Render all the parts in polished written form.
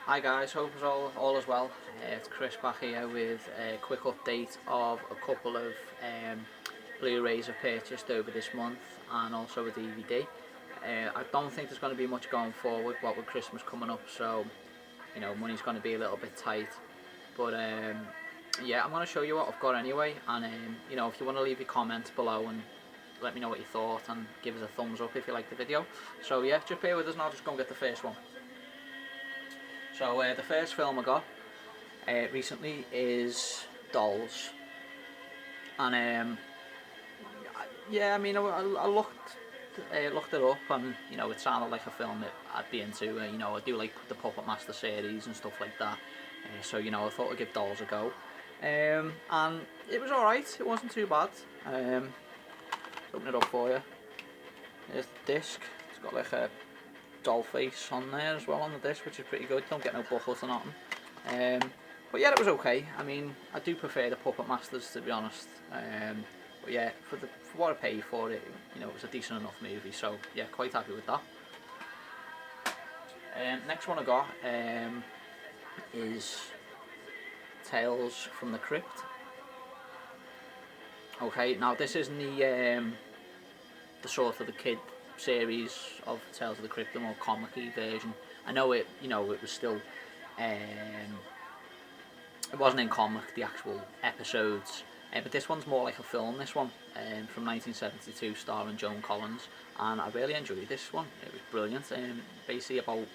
Hi guys, hope it's all is well. It's Chris back here with a quick update of a couple of Blu-rays I've purchased over this month and also a DVD. I don't think there's going to be much going forward, what with Christmas coming up, so money's going to be a little bit tight. But yeah, I'm going to show you what I've got anyway, and if you want to leave your comments below and let me know what you thought and give us a thumbs up if you like the video. So yeah, just bear with us and I'll just go and get the first one. So the first film I got recently is Dolls, and yeah, I mean I looked it up, and it sounded like a film that I'd be into. I do like the Puppet Master series and stuff like that, so I thought I'd give Dolls a go, and it was alright. It wasn't too bad. Open it up for you. There's the disc. It's got like a doll face on there as well on the disc, which is pretty good. Don't get no buckles or nothing. But yeah, it was okay. I mean, I do prefer the Puppet Masters, to be honest. But yeah, for what I paid for it, it was a decent enough movie. So yeah, quite happy with that. Next one I got is Tales from the Crypt. Okay, now this isn't the sort of the kid series of Tales of the Crypt, the more comic-y version. I know it, it was still, it wasn't in comic, the actual episodes, but this one's more like a film, this one, from 1972, starring Joan Collins, and I really enjoyed this one. It was brilliant. Basically about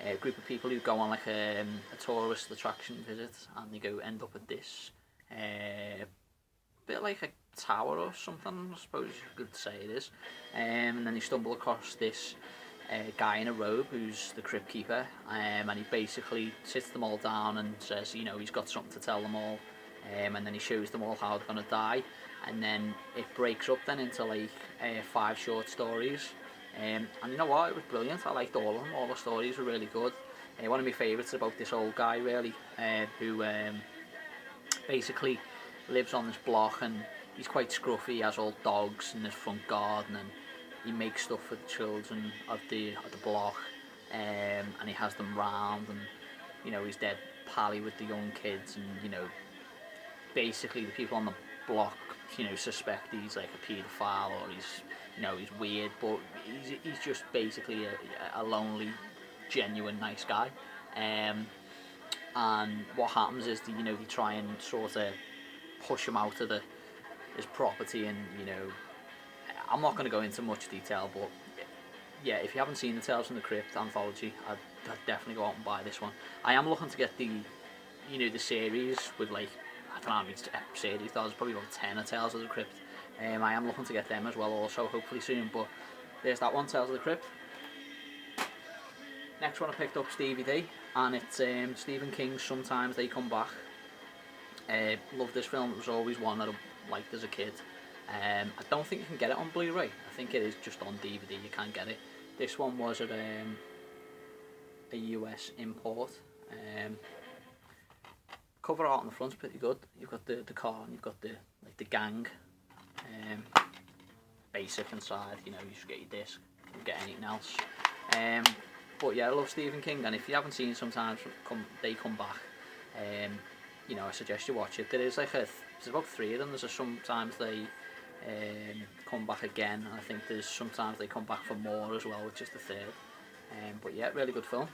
a group of people who go on like a tourist attraction visit, and they end up at this, bit like a tower or something, I suppose you could say it is, and then you stumble across this guy in a robe who's the crypt keeper, and he basically sits them all down and says he's got something to tell them all, and then he shows them all how they're going to die, and then it breaks up then into like 5 short stories, and you know what, it was brilliant. I liked all of them. All the stories were really good. One of my favourites about this old guy really, who basically lives on this block, and he's quite scruffy. He has old dogs in his front garden, and he makes stuff for the children of the block, and he has them round, and he's dead pally with the young kids, and basically the people on the block suspect he's like a paedophile, or he's weird, but he's just basically a lonely, genuine nice guy, and what happens is they try and sort of push him out of his property, and I'm not going to go into much detail, but yeah, if you haven't seen the Tales from the Crypt anthology, I'd definitely go out and buy this one. I am looking to get the series with like, I don't know how many series there's probably about 10 of Tales of the Crypt. I am looking to get them as well also, hopefully soon, but there's that one, Tales of the Crypt. Next one I picked up DVD, and it's Stephen King's Sometimes They Come Back. Love this film. It was always one that I liked as a kid. I don't think you can get it on Blu-ray. I think it is just on DVD. You can't get it. This one was at a US import. Cover art on the front's pretty good. You've got the car, and you've got the gang. Basic inside. You just get your disc. You don't get anything else. But yeah, I love Stephen King, and if you haven't seen Sometimes They Come Back, I suggest you watch it. There is like there's about 3 of them. There's a Sometimes They Come Back Again, and I think there's Sometimes They Come Back for More as well, which is the 3rd. But yeah, really good film.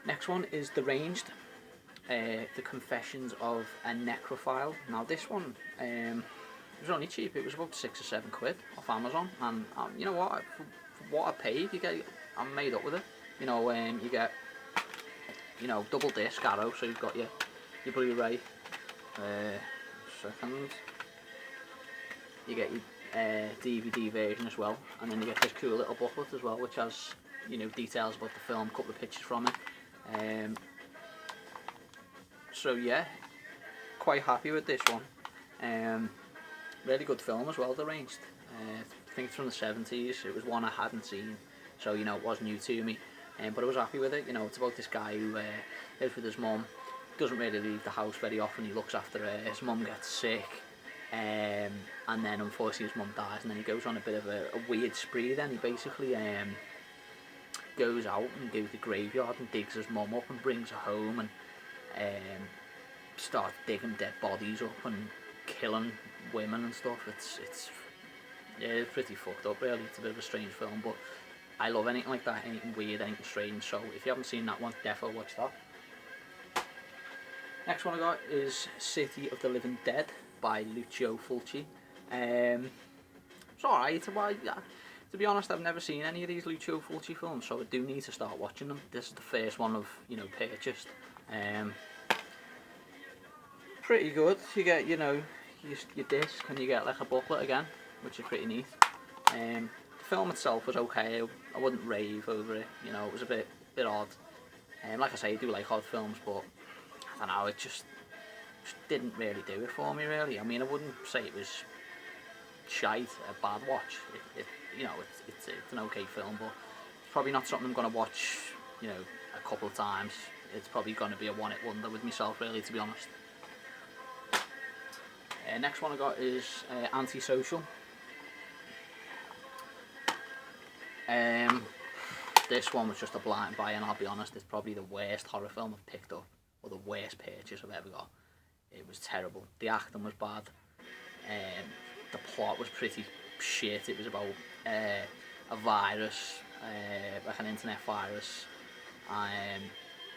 Next one is Deranged, The Confessions of a Necrophile. Now this one, it was only cheap. It was about 6 or 7 quid off Amazon, and you know what? For what I paid, I'm made up with it. You get double disc Arrow, so you've got your Blu-ray. Second, you get your DVD version as well, and then you get this cool little booklet as well, which has details about the film, a couple of pictures from it. So yeah, quite happy with this one. Really good film as well, Deranged. I think it's from the 70s. It was one I hadn't seen, so it was new to me. But I was happy with it. It's about this guy who lives with his mum, doesn't really leave the house very often. He looks after her. His mum gets sick, and then unfortunately his mum dies, and then he goes on a bit of a weird spree. Then he basically goes out and goes to the graveyard and digs his mum up and brings her home and starts digging dead bodies up and killing women and stuff. It's pretty fucked up really. It's a bit of a strange film, but I love anything like that, anything weird, anything strange, so if you haven't seen that one, definitely watch that. Next one I got is City of the Living Dead by Lucio Fulci. It's alright, well, yeah. To be honest, I've never seen any of these Lucio Fulci films, so I do need to start watching them. This is the first one I've, purchased. Pretty good. You get, your disc and you get like a booklet again, which is pretty neat. The film itself was okay. I wouldn't rave over it. It was a bit odd. Like I say, I do like odd films, but I don't know. It just didn't really do it for me, really. I mean, I wouldn't say it was shite, a bad watch. It's an okay film, but it's probably not something I'm going to watch, a couple of times. It's probably going to be a one-hit wonder with myself, really, to be honest. Next one I got is Antisocial. This one was just a blind buy, and I'll be honest, it's probably the worst horror film I've picked up, or the worst purchase I've ever got. It was terrible. The acting was bad. The plot was pretty shit. It was about a virus, like an internet virus, and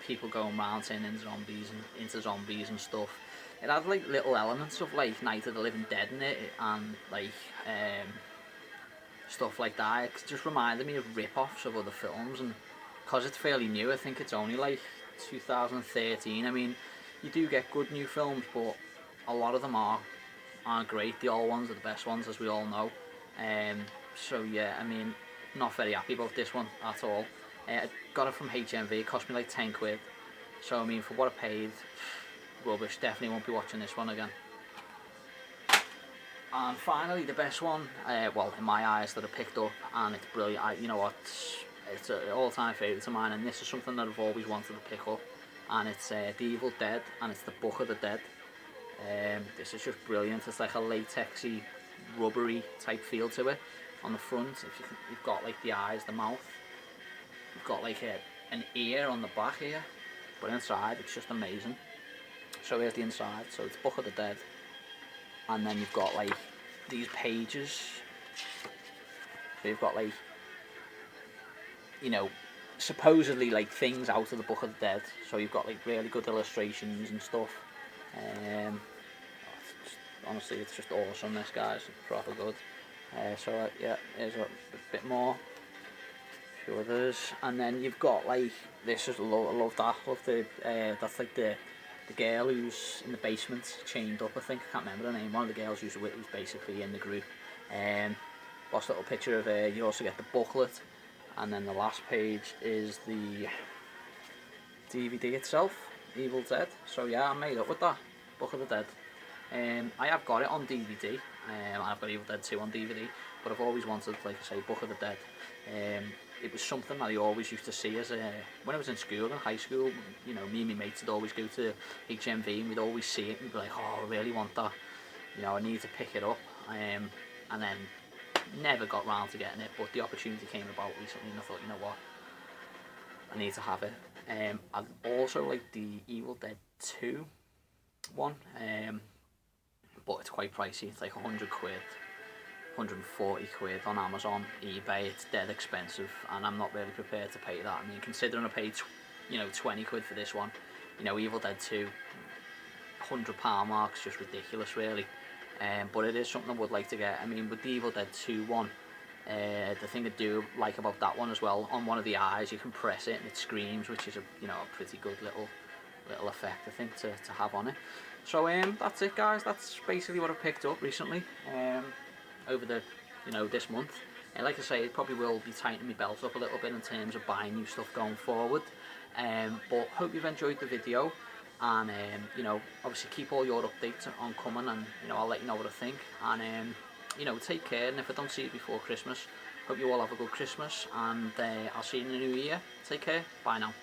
people going around turning into zombies and stuff. It had like little elements of like Night of the Living Dead in it, and like stuff like that. It just reminded me of rip-offs of other films, and because it's fairly new, I think it's only like 2013. I mean, you do get good new films, but a lot of them aren't great. The old ones are the best ones, as we all know. So yeah, I mean, not very happy about this one at all. I got it from HMV. It cost me like 10 quid. So I mean, for what I paid, rubbish. Definitely won't be watching this one again. And finally, the best one, well, in my eyes, that I picked up, and it's brilliant. You know what? It's an all-time favourite of mine, and this is something that I've always wanted to pick up. And it's The Evil Dead, and it's the Book of the Dead. This is just brilliant. It's like a latexy, rubbery type feel to it. On the front, you've got like the eyes, the mouth. You've got like an ear on the back here, but inside it's just amazing. So here's the inside. So it's Book of the Dead, and then you've got like these pages. So you've got like, supposedly like things out of the Book of the Dead. So you've got like really good illustrations and stuff. Honestly, it's just awesome. This, guys, it's proper good. Yeah, here's a bit more. A few others, and then you've got like this. I love that. Love the that's like the girl who's in the basement, chained up. I think I can't remember her name. One of the girls who's basically in the group. Last little picture of her. You also get the booklet, and then the last page is the DVD itself, Evil Dead. So yeah, I'm made up with that, Book of the Dead. I have got it on DVD, and I've got Evil Dead 2 on DVD, but I've always wanted, like I say, Book of the Dead. It was something that I always used to see when I was in school, in high school. Me and my mates would always go to HMV, and we'd always see it and be like, oh, I really want that. I need to pick it up. And then never got round to getting it, but the opportunity came about recently, and I thought, you know what, I need to have it. I also like the Evil Dead 2 one, but it's quite pricey. It's like 100 quid, 140 quid on Amazon, eBay. It's dead expensive, and I'm not really prepared to pay that. I mean, considering I paid 20 quid for this one, Evil Dead 2, £100 mark's just ridiculous, really. But it is something I would like to get. I mean, with the Evil Dead 2 one, the thing I do like about that one as well, on one of the eyes you can press it and it screams, which is a pretty good little effect, I think, to have on it. So that's it, guys. That's basically what I've picked up recently over the this month. And like I say, it probably will be tightening my belt up a little bit in terms of buying new stuff going forward. But hope you've enjoyed the video, and obviously keep all your updates on coming, and I'll let you know what I think. And take care, and if I don't see you before Christmas, hope you all have a good Christmas, and I'll see you in the new year. Take care. Bye now.